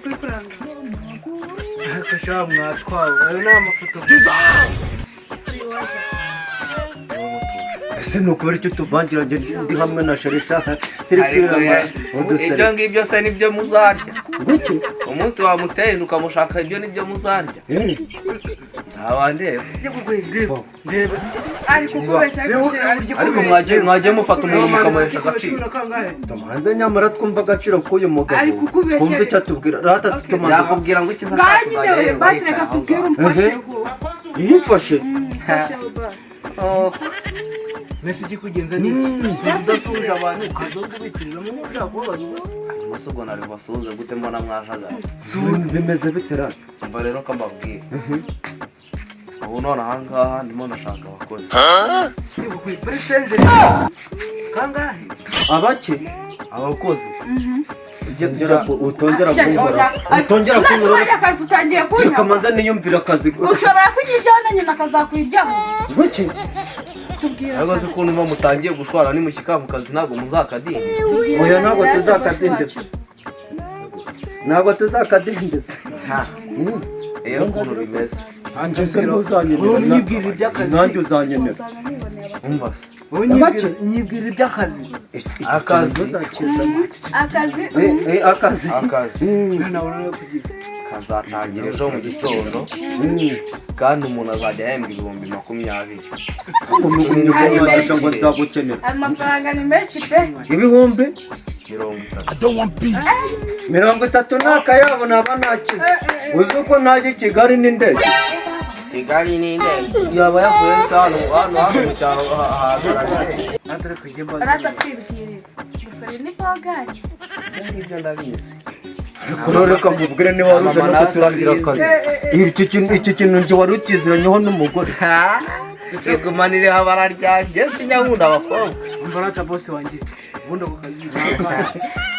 kuri kuranga akashaka mwatwawe ayo ni amafoto ese nukubera icyo tuvangira ndi hamwe na Sharisha turi kwirama udusere ibyo ngibyo se nibyo muzarya guki umunsi wamuteye ukamushaka ibyo nibyo muzarya nzaba ndeba ndeba ari kukubeshya ariko mwagiye mufata umuntu mukamuhesha agaciro tumuhanze nyamara twumva agaciro k'uyu mugabo ari kukubeshya twumva icyo atubwira rata tumanze yakubwira ngo ikiza nganyine basi reka tubwire umfashe go umufashe nese kikugenza niki udasuje abantu ukazoga bitirira mu nyabya kubaza ubusa umusogo nari basuze gute mbona mwajagara bimeze bitera umva rero ko mbabwiye ubu none ahangaha ndimo nashaka abakozi niba kuri presenge kangahe abake abakozi utongera kunkora akazi utangiye kunya kamanza niyumvira akazi ushobora kujijyana nyina akazakwiryaho guki ariko se ukuntu mba mutangiye gushwara nimushyika mu kazi ntabwo muzakadinda oya ntabwo tuzakadindeza ntabwo tuzakadindeza rero ukuntu bimeze anje se ntuzanyenera unyibwirira iby'akazi nanjye uzanyenera umva se unyibwirira iby'akazi akazi kazatangira ejo mu gitondo kandi umuntu azajya ahembwa 20,000 ngo nzagukenera amafaranga ni menshi pe ibihumbi 30 30 n'akayabo naba nakize uzi uko najya i Kigali n'indege Kigali n'indege yaba yavuye hano mu cyaro hagaragara natare kujyemba aratatwibwirira gusa ni pagani ibyo ndabizi ariko reka mubwire niba waruje no kuturangira akazi iki kintu nje wari ukiziranyeho n'umugore sigumanire habara ryanjye sinyakunda abakobwa umva rata boss wanjye ubundi ako kazi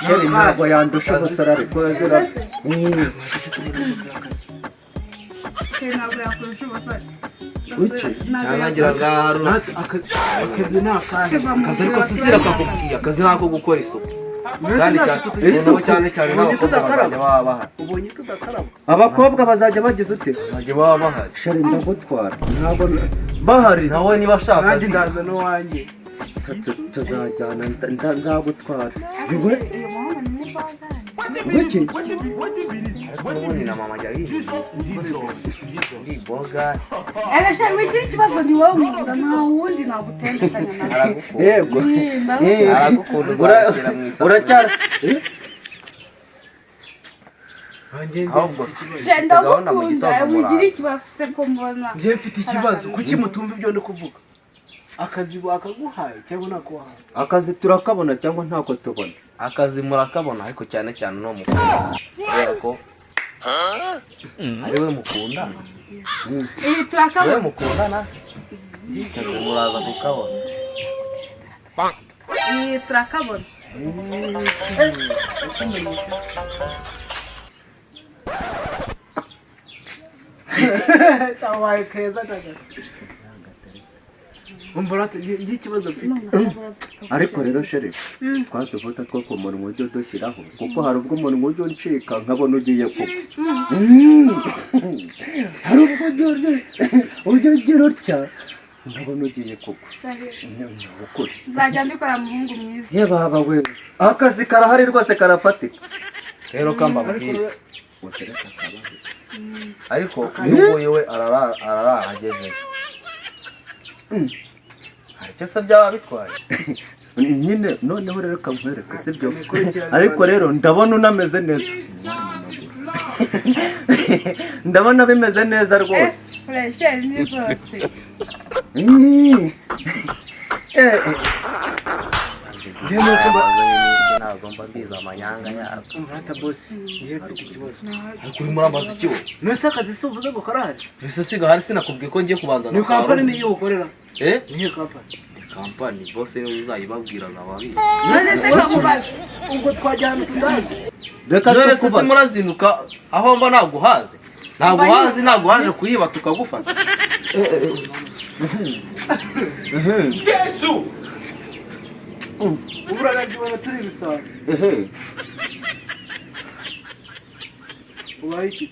sheri ntabwo yandusha ubusara ariko yazira ntabwo yakurusha ubasore cyanangira ngaro akazi ni akazi ariko sisira kakubwiye akazi nako gukora isuku kandi cyane ubonye tudakaraba abakobwa bazajya bagize ute bazajya baba bahari sheri ndagutwara ntabwo bahari nawe niba ashaka nanjye ndaza no wanjye tuzajyana nzagutwara uyu muhungu ni pagani guki ubundi na mama ajya biboga ebesha wigira ikibazo ni wowe umugura nta wundi nagutendekanya nawe yego aragukunda uzakira mu isoko uracyari ahubwo ndagukunda wigira ikibazo se ko mbona njye mfite ikibazo kuki mutumva ibyo ndi kuvuga akazi bakaguhaye cyangwa nakuhaye akazi turakabona cyangwa ntako tubona akazi murakabona ariko cyane cyane no mukunda kubera ko ari we mukunda iyi turakabona we mukunda nase akazi muraza kukabona iyi turakabona tawaye keza daga umva rata ikibazo mfite ariko rero sheri twatuvuta two ku munwa ujya dushyiraho kuko hari ubwo umunwa ujya uncika nkabona ugiye kugwa hari ubwo ujya ugira utya nkabona ugiye kugwa ukuri nzajya mbikora muhungu mwiza ye baba we akazi karahari rwose karafatika rero kambabwira ariko n'ubuye we arara agejeje hari icyo se byaba bitwaye nyine noneho rero kankwereka sibyo ariko rero ndabona unameze neza ndabona bimeze neza rwose furesheri ni zose ntabwo mba mbizi amanyanga yabo umva rata boss njye mfite ikibazo ariko urimo uramaze iki we nese akazi si uvuze ngo karahari ese siga hari sinakubwiye ko ngiye kubanza ni kampani niyo ukorera niyo kampani kampani bose niwe uzayibabwira ababizi none se kamubaza ubwo twajyana tutazi reka none se tukubaze murazinduka aho mba naguhaze naguhaze naguhaje kuyiba tukagufata Yesu ubura nagibona turi bisawa ubaye iki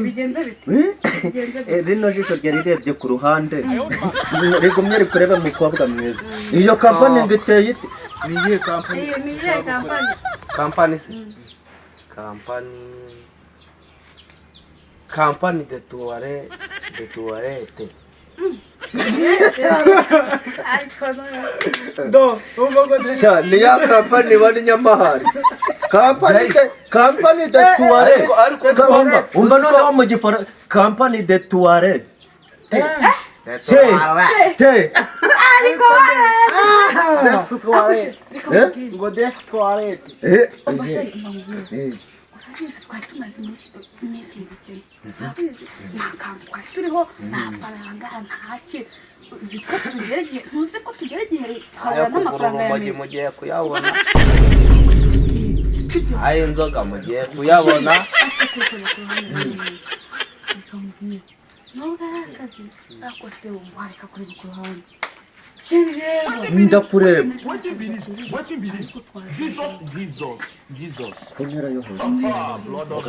bigenze bite rino jisho ryari rirebye ku ruhande rigumye rikureba umukobwa mwiza iyo kampani ngo iteye ite ni iyihe kampani iyo ni iyihe kampani kampani se kampani de tuwarete do umva ni ya kampani bari nyamahari kampani de tuwarete umva noneho mu gifaransa kampani de tuwarete ariko ngo desk toilette urabizi twari tumaze iminsi mu bikini urabizi nta kantu twari turiho nta faranga ntaki uzi ko tugera igihe ntuzi ko tugera igihe twabona n'amafaranga ya mbere mugiye kuyabona ayo inzoga mugiye kuyabona nubwo ari akazi ariko se wareka kureba ku ruhande ndakureba Jesus ku ntera yo hejuru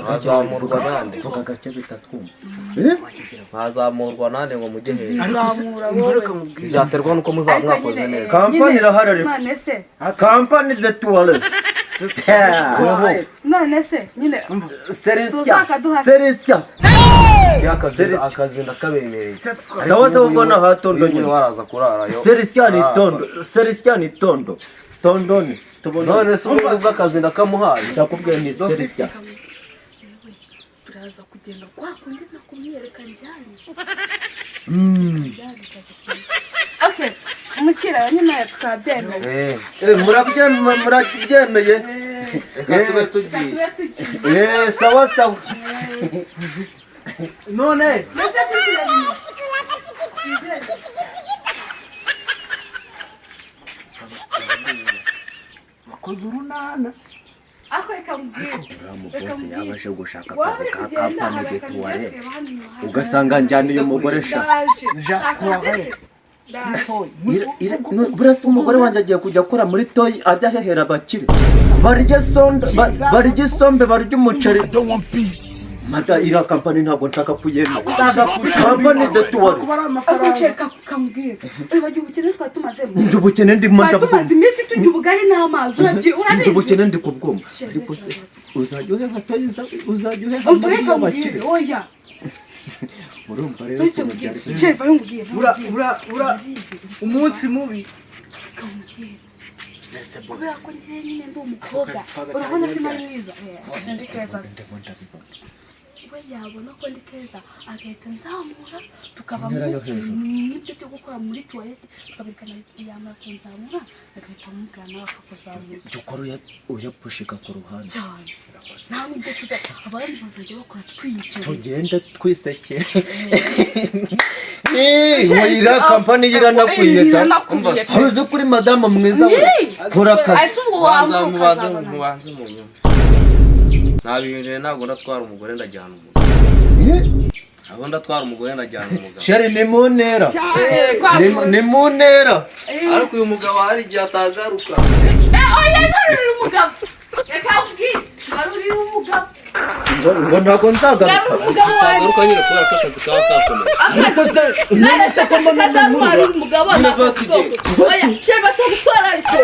bazamurwa nande vuga gake bitatwumva bazamurwa nande ngo mujye hejuru ariko mbareka mubwira bizaterwa nuko mwakoze neza kampani iraharare none se kampani de tuwarete none se nyine serisya akazi ndakabemereye sawa ubona hatondo nyine waraza kurarayo serisya ni tondo tondoni none se ubuze akazi ndakamuhaye ndakubwiye ni serisya turaza kugenda kwa kundi nakumwereka njyane okay umukira nyine twabyemeye murabyemeye tube tugiye sawa none makoze urunana akoreka mubwire bose yabaje gushaka akazi ka kampani de tuwarete ugasanga njyaniye umugore burasa umugore wanjye agiye kujya akora muri toyi ajya ahehera abakire barya isombe barya umuceri mada iriya kampani ntabwo nshaka kuyemera kampani de tuwarete aguceka kamubwire uribagiye ubukene twari tumazemo njye ubukene ndimo ndabwumva tumaze iminsi turya ubugari n'amazi njye urabizi ubukene ndi kubwumva ariko se uzajya uheha toyi uzajya uheha muri abakire oya urumva rero uretse ukuntu byari shefa yumubwiye ura umunsi mubi kubera ko njyewe nyine ndi umukobwa urabona se nari mwiza ndi keza we yabona ko ndi keza agahita nzamura tukaba n'ibyo byo gukora muri tuwarete tukabirikana yamara kunzamura agahita amubwira nawe akakuzamura jya ukora uyapushika ku ruhande cyane nta n'ibyo tuza abandi bazajya bakora twiyicaye tugende twisekere iriya kampani yiranakwiye uzi kuri madamu mwiza we kora akazi mubanze mu nyuma ntabihindure ntabwo ndatwara umugore ndajyana umugabo ahubwo ndatwara umugore ndajyana umugabo sheri ni mu ntera ni mu ntera ariko uyu mugabo hari igihe atagaruka oya ngarurira umugabo reka ubwire ngarurira umugabo ngo ntabwo nzagaruka atagaruka nyine kubera ko akazi kaba kakomeye none se ko mbona umugabo oya sheri batagutwara ariko